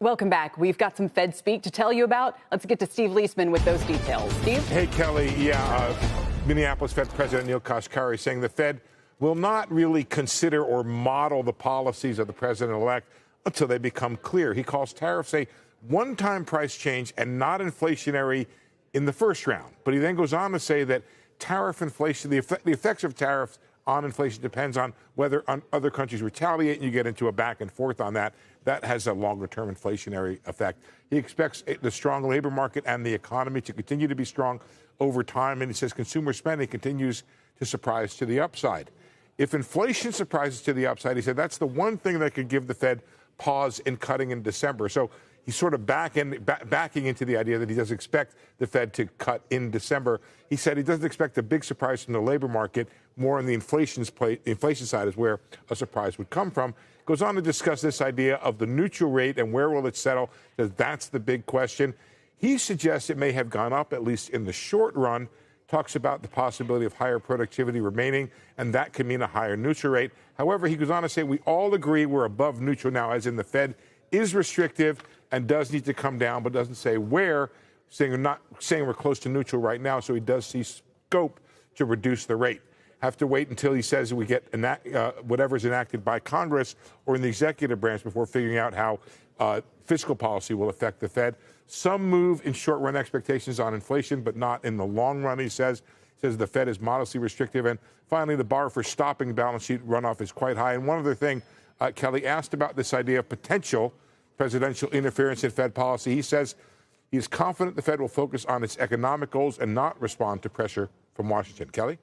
Welcome back. We've got some Fed speak to tell you about. Let's get to Steve Liesman with those details. Steve? Hey, Kelly. Minneapolis Fed President Neel Kashkari saying the Fed will not really consider or model the policies of the president-elect until they become clear. He calls tariffs a one-time price change and not inflationary in the first round. But he then goes on to say that tariff inflation, the effects of tariffs on inflation depends on whether other countries retaliate, and you get into a back and forth on that. That has a longer-term inflationary effect. He expects the strong labor market and the economy to continue to be strong over time, and he says consumer spending continues to surprise to the upside. If inflation surprises to the upside, he said that's the one thing that could give the Fed pause in cutting in December. So he's sort of backing into the idea that he doesn't expect the Fed to cut in December. He said he doesn't expect a big surprise from the labor market. More on the inflation side is where a surprise would come from. Goes on to discuss this idea of the neutral rate and where will it settle. Says that's the big question. He suggests it may have gone up, at least in the short run. Talks about the possibility of higher productivity remaining, and that could mean a higher neutral rate. However, he goes on to say we all agree we're above neutral now, as in the Fed is restrictive and does need to come down, but doesn't say where, not saying we're close to neutral right now, so he does see scope to reduce the rate. Have to wait until he says we get whatever's enacted by Congress or in the executive branch before figuring out how fiscal policy will affect the Fed. Some move in short-run expectations on inflation, but not in the long run, he says. Says the Fed is modestly restrictive. And finally, the bar for stopping balance sheet runoff is quite high. And one other thing, Kelly asked about this idea of potential presidential interference in Fed policy. He says he is confident the Fed will focus on its economic goals and not respond to pressure from Washington. Kelly?